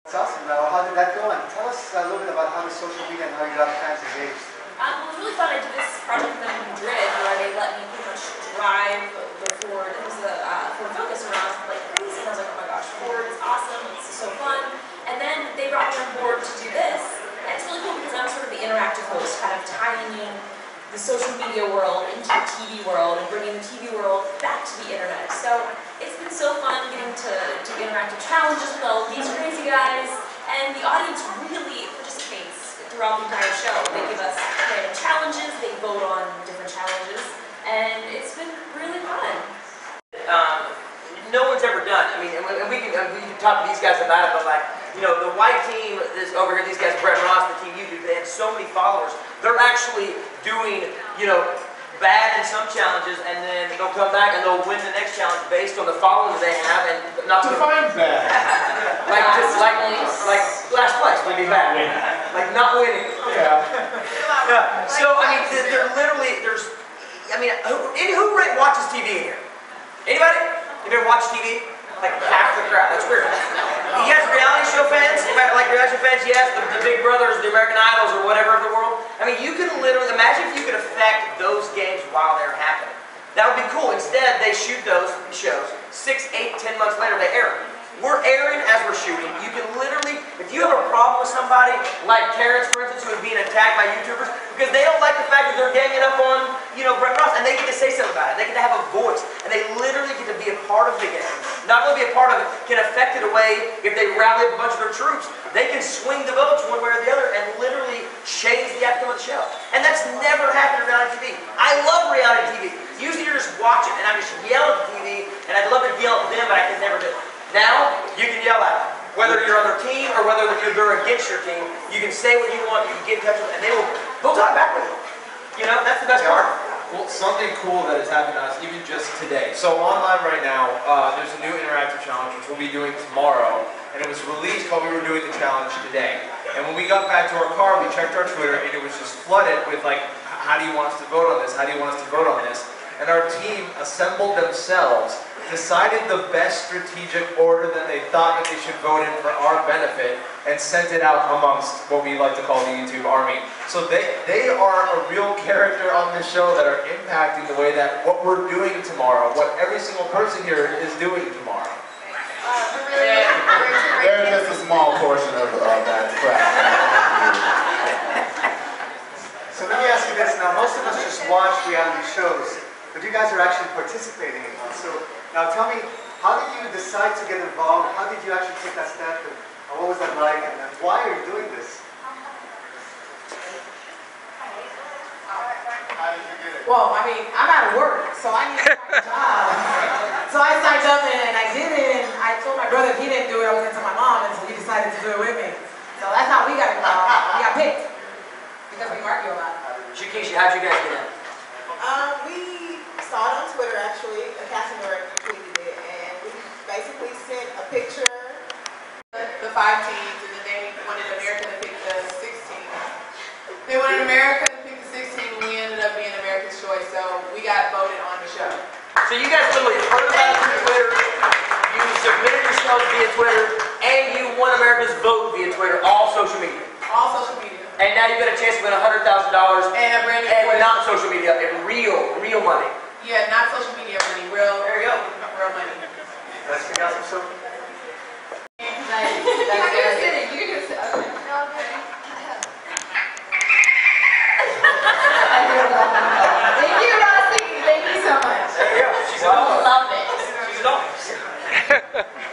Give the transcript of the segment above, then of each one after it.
That's awesome. Now, how did that go? And tell us a little bit about how the social media and how you got fans engaged. Well, it was really fun. I did this project with them in Madrid where they let me pretty much drive the Ford. It was a Ford Focus around like crazy. And I was like, oh my gosh, Ford is awesome. It's so fun. And then they brought me on board to do this. And it's really cool because I'm sort of the interactive host, kind of tying in the social media world into the TV world and bringing the TV world back to the internet. So it's been so fun getting to do interactive challenges with all of these crazy guys, and the audience really participates throughout the entire show. They give us random challenges, they vote on different challenges, and it's been really fun. No one's ever done. I mean, and we can talk to these guys about it, but like, you know, the white team is over here, these guys, Brett and Ross, the team you do, they have so many followers. They're actually doing, you know, bad in some challenges, and then they'll come back and they'll win the next challenge based on the followers they have, and not define bad. like last place would be bad. Like not winning. Yeah. So I mean, they're literally who watches TV in here? Anybody? You ever watch TV? Like half the crowd. That's weird. You guys reality show fans? Like reality show fans? Yes, the Big Brothers, the American Idols, or whatever of the world. I mean, you could literally imagine if you could affect those games while they're happening. That would be cool. Instead, they shoot those shows 6, 8, 10 months later. They air them. We're airing as we're shooting. You can literally, if you have a problem with somebody, like Terrence, for instance, who is being attacked by YouTubers, because they don't like the fact that they're ganging up on, you know, Brett Ross, and they get to say something about it. They get to have a voice, and they literally get to be a part of the game. Not only be a part of it, can affect it away if they rally up a bunch of their troops. They can swing the votes one way or the other and literally change the outcome of the show. And that's never happened in reality TV. I love reality TV. Usually you're just watching, and I just yell at the TV, and I'd love to yell at them, but I can never do it. Now, you can yell at them. Whether you're on their team or whether they're against your team, you can say what you want, you can get in touch with them, and they'll talk back with you. You know, that's the best part. Well, something cool that has happened to us even just today. So online right now, there's a new interactive challenge which we'll be doing tomorrow, and it was released while we were doing the challenge today. And when we got back to our car, we checked our Twitter, and it was just flooded with like, how do you want us to vote on this? How do you want us to vote on this? And our team assembled themselves, decided the best strategic order that they thought that they should vote in for our benefit, and sent it out amongst what we like to call the YouTube army. So they are a real character on this show that are impacting the way that what we're doing tomorrow, what every single person here is doing tomorrow. They're just a small portion of that crap. So let me ask you this now. Most of us just watch reality shows, but you guys are actually participating in one. So now tell me, how did you decide to get involved? How did you actually take that step? And what was that like? And why are you doing this? How did you get it? Well, I mean, I'm out of work, so I need to find a job. So I signed up and I did it, and I told my brother if he didn't do it, I was going to tell my mom, and so he decided to do it with me. So that's how we got involved. We got picked because we argue a lot. Shakisha, how'd you guys get in? We saw it on Twitter actually. A casting director tweeted it, and we basically sent a picture the 5 teams, and then they wanted America to pick the 6 teams. They wanted America to pick the 6 teams, and we ended up being America's choice, so we got voted on the show. So you guys literally heard about it through Twitter, you submitted yourselves via Twitter, and you won America's vote via Twitter, all social media. All social media. And now you got a chance to win $100,000 And a brand new and not social media, and real money. Yeah, not social media money, real. There you go. Real money. Let's check out some social. You can sit it. You can just sit. Okay. Thank you, Rossi. Thank you so much. There you go. She's a dog. Love it. She's a dog.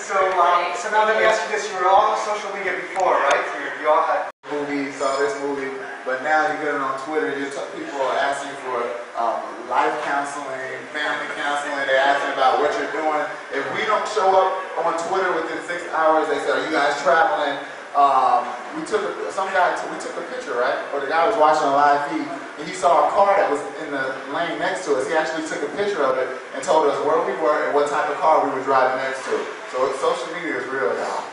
So now let me ask you this. You were all on social media before, right? You all had Movie, saw this movie, but now you get it on Twitter, people are asking you for life counseling, family counseling, they're asking about what you're doing. If we don't show up on Twitter within 6 hours, they say, are you guys traveling? We took a picture, right? Or the guy was watching a live feed, and he saw a car that was in the lane next to us. He actually took a picture of it and told us where we were and what type of car we were driving next to. So social media is real, y'all.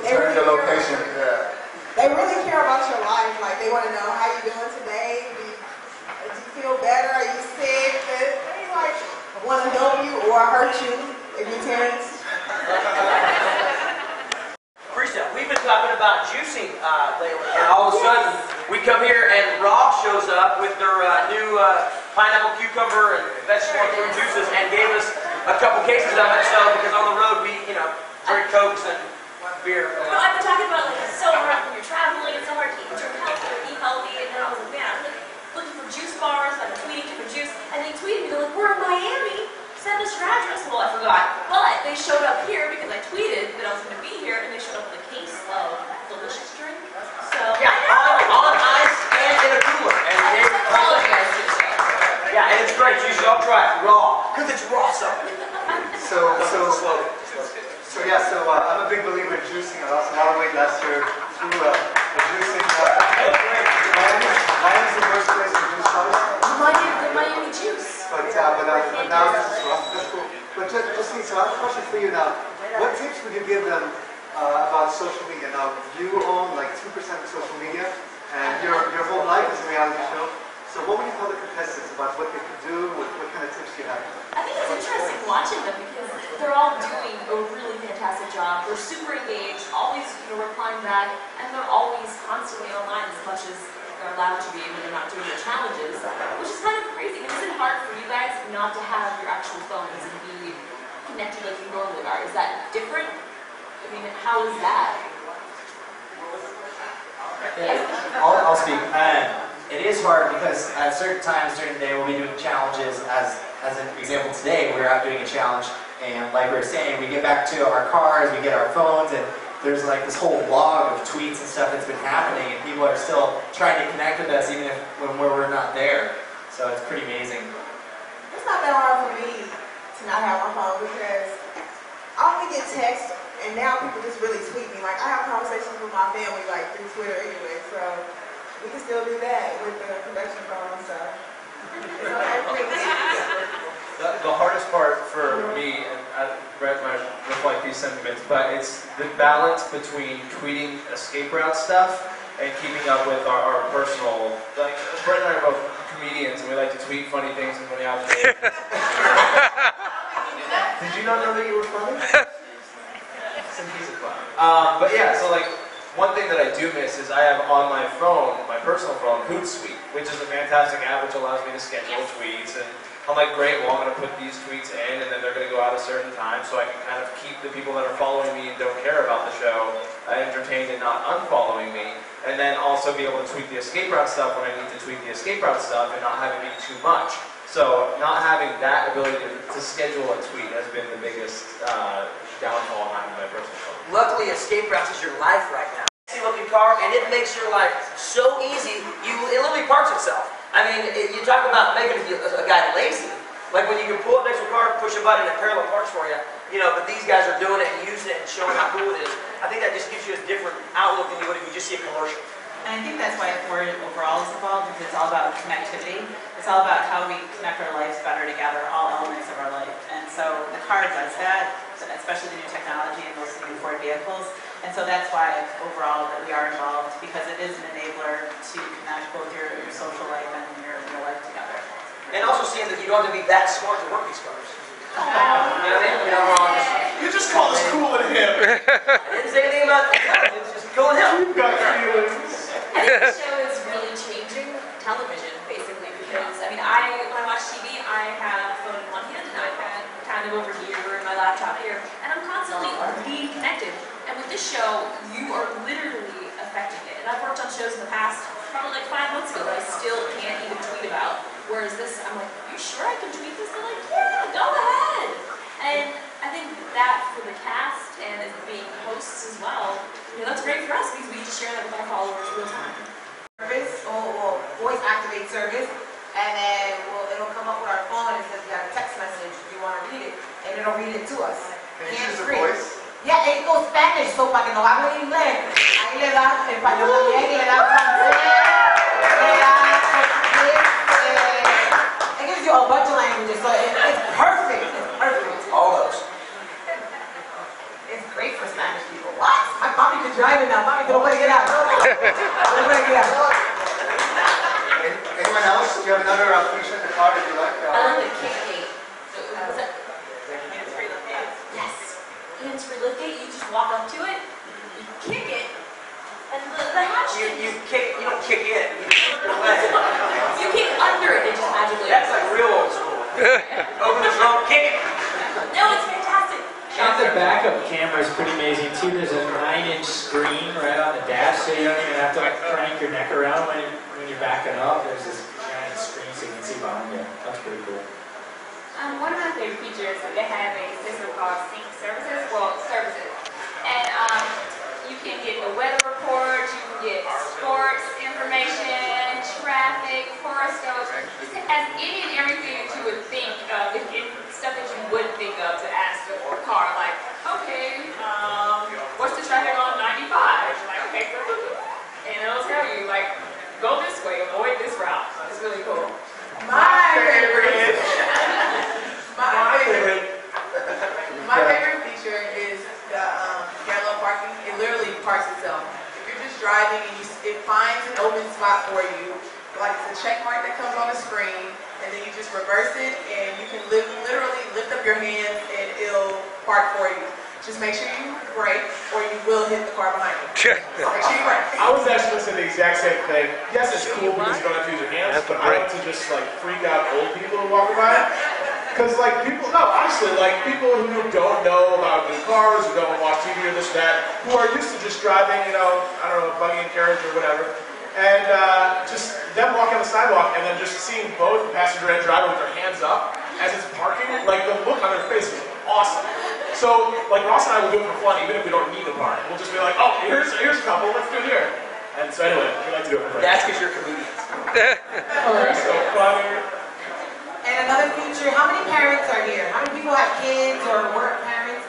Turn your location, yeah. They really care about your life. Like, they want to know how you doing today. Do you feel better? Are you sick? They like want to help you or hurt you if you're Terrence. Freestyle. We've been talking about juicing lately, and all of a sudden we come here and Raw shows up with their new pineapple, cucumber, and vegetable and fruit juices, and gave us a couple cases of it. So because on the road we, drink Cokes and beer. Well, I've been talking about like it's so hard when you're traveling, it's so hard to drink healthy or eat healthy, and then I was like, man, I'm looking for juice bars, I'm tweeting different juice, and they tweeted me, they're like, we're in Miami. Send us your address. Well, I forgot. But they showed up here because I tweeted that I was going to be here, and they showed up with a case of delicious drink. So Yeah, on ice and in a cooler. And I they just apologize to you. yeah, and it's great. You should all try it raw, because it's raw stuff. So I'm a big believer in juicing. I lost a lot of weight last year through juicing. Miami's the worst place to juice bars. The Miami juice. But now that's cool. But Justine, so I have a question for you now. What tips would you give them about social media? Now, you own like 2% of social media, and your whole life is a reality show. So what would you tell the contestants about what they could do? What kind of tips do you have? I think it's interesting watching them because they're all doing a really fantastic job. They're super engaged, always replying back, and they're always constantly online as much as they're allowed to be when they're not doing their challenges, which is kind of crazy. Is it hard for you guys not to have your actual phones and be connected like you normally are? Is that different? I mean, how is that? I'll speak. It is hard because at certain times during the day we'll be doing challenges. As an example today, we're out doing a challenge, and like we were saying, we get back to our cars, we get our phones, and there's like this whole log of tweets and stuff that's been happening, and people are still trying to connect with us even when we're not there. So it's pretty amazing. It's not that hard for me to not have my phone because I only get texts, and now people just really tweet me. Like, I have conversations with my family like through Twitter anyway, so we can still do that with the production phone. So The hardest part for me, and Brett might reflect these sentiments, but it's the balance between tweeting escape route stuff and keeping up with our personal, like, Brett and I are both comedians and we like to tweet funny things and funny observations. Did you not know that you were funny? Some piece of fun. But yeah, so like, one thing that I do miss is I have on my phone, my personal phone, Hootsuite, which is a fantastic app which allows me to schedule tweets, and I'm like, great, well I'm going to put these tweets in and then they're going to go out a certain time so I can kind of keep the people that are following me and don't care about the show entertained and not unfollowing me, and then also be able to tweet the escape route stuff when I need to tweet the escape route stuff and not having it be too much. So not having that ability to schedule a tweet has been the biggest downfall on having my personal phone. Luckily, escape routes is your life right now. Looking car, and it makes your life so easy. It literally parks itself. I mean, you talk about making a guy lazy. Like when you can pull up next to a car, push a button, and it parallel parks for you. But these guys are doing it and using it and showing how cool it is. I think that just gives you a different outlook than you would if you just see a commercial. And I think that's why Ford overall is involved, because it's all about connectivity. It's all about how we connect our lives better together, all elements of our life. And so the car does that, especially the new technology and those new Ford vehicles. And so that's why overall that we are involved, because it is an enabler to connect both your social life and your real life together. And also seeing that you don't have to be that smart to work these cars. You know what I mean? You just called us cool and hip. I didn't say anything about that. It's just cool and hip. You've got feelings. I think the show is really changing television, basically, because, I mean, when I watch TV, I have a phone in one hand and iPad kind of over here and my laptop here, and I'm constantly being connected. And with this show, you are literally affecting it. And I've worked on shows in the past, probably like 5 months ago, that I still can't even tweet about. Whereas this, I'm like, are you sure I can tweet this? They're like, yeah, go ahead. And I think that for the cast and as being hosts as well, that's great for us because we just share that with our followers real time. Service or voice activate service, and then it'll come up with our phone and it says you got a text message. Do you want to read it? And it'll read it to us. Can you choose a voice? Yeah, it goes Spanish, so para que no hable inglés, ahí le da español también, le da francés, le da portugués, it gives you a bunch of languages, so it's perfect, All those. It's great for Spanish people. What? My mommy could drive it now, mommy could break it out. Anyone else? Do you have another feature in the car that you like? I love the kick gate. Was that? Yes. Hands-free liftgate, you just walk up to it, you kick it, You kick. You don't kick it. You kick your leg. You kick under it, it just magically. That's like real old school. Open the drum, kick it. No, it's fantastic. And the backup camera is pretty amazing too. There's a 9-inch screen right on the dash, so you don't even have to like crank your neck around when you're backing up. There's this giant screen so you can see behind you. That's pretty cool. One of my favorite features is they have a system called Sync Services. Well, services. And you can get the weather report, you can get sports information, traffic, horoscopes. It has any and everything that you would think of, stuff that you wouldn't think of to ask the car. Like, okay, what's the traffic on 95? Like, okay, and it'll tell you, like, go this way, avoid this route. It's really cool. My favorite feature is the parallel parking. It literally parks itself. If you're just driving and it finds an open spot for you, like it's a check mark that comes on the screen, and then you just reverse it, and you can literally lift up your hands, and it'll park for you. Just make sure you brake, or you will hit the car behind you. So make sure you brake. I was actually going to say the exact same thing. Yes, it's cool because you don't have to use your hands, but I like to just like freak out old people who walk by. Because like people, no, honestly, like people who don't know about new cars, who don't watch TV or this or that, who are used to just driving, you know, I don't know, buggy and carriage or whatever, and just them walking on the sidewalk and then just seeing both the passenger and driver with their hands up as it's parking, like the look on their face is awesome. So, like Ross and I will do it for fun, even if we don't need the park. We'll just be like, oh, here's a couple, let's do it here. And so anyway, we like to do it for fun. That's because you're comedians. So funny. And another feature, how many parents are here? How many people have kids or work parents?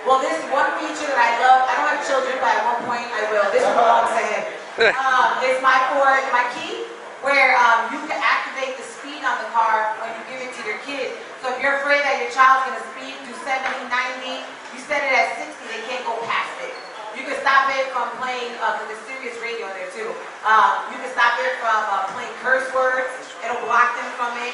Well, this one feature that I love, I don't have children, but at one point I will. This one belongs to him. It's my key, where you can activate the speed on the car when you give it to your kid. So if you're afraid that your child's going to speed to 70, 90, you set it at 60, they can't go past it. You can stop it from playing, because there's serious radio in there too. You can stop it from playing curse words. It'll block them from it.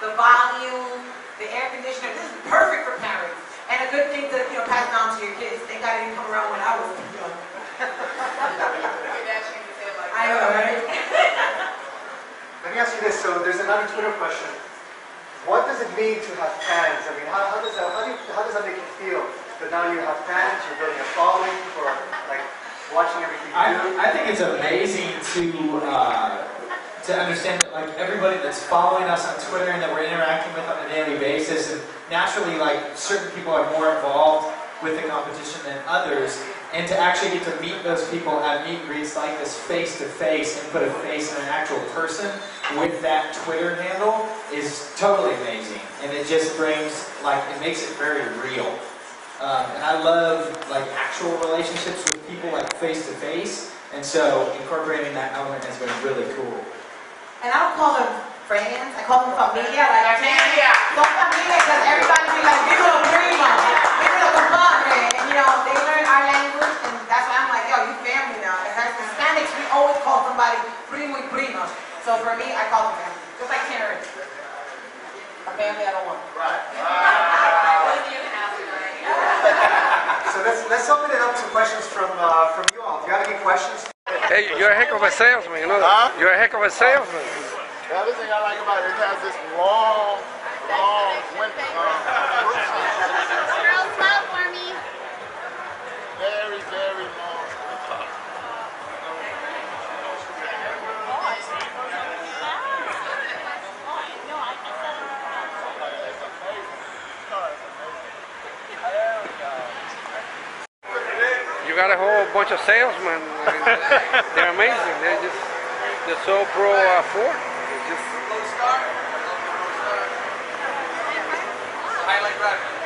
The volume, the air conditioner. This is perfect for parents. And a good thing to pass down to your kids. Thank God it didn't come around when I was young. I know, right? Let me ask you this. So there's another Twitter question. What does it mean to have fans? I mean, how does that make you feel? That now you have fans, you're building a following for like watching everything you do. I think it's amazing to understand that like everybody that's following us on Twitter and that we're interacting with on a daily basis, and naturally like certain people are more involved with the competition than others, and to actually get to meet those people at meet and greets like this face to face and put a face in an actual person with that Twitter handle is totally amazing, and it just brings like it makes it very real. And I love like actual relationships with people like face to face, and so incorporating that element has been really cool. And I don't call them friends, I call them familia. Like, son familia, because everybody be like, dímelo primo, dímelo compadre. And they learn our language, and that's why I'm like, yo, you family now. And as Hispanics, we always call somebody primo y prima. So for me, I call them family. Just like Karen. A family I don't want. Right. So let's open it up to questions from you all. Do you have any questions? Hey, you're a heck of a salesman, you know? Huh? You're a heck of a salesman. The other thing I like about it, it has this long winter. Girl, smile for me. Very, very long. You got a whole bunch of salesmen. They're amazing. They're so pro Ford. Highlight driver.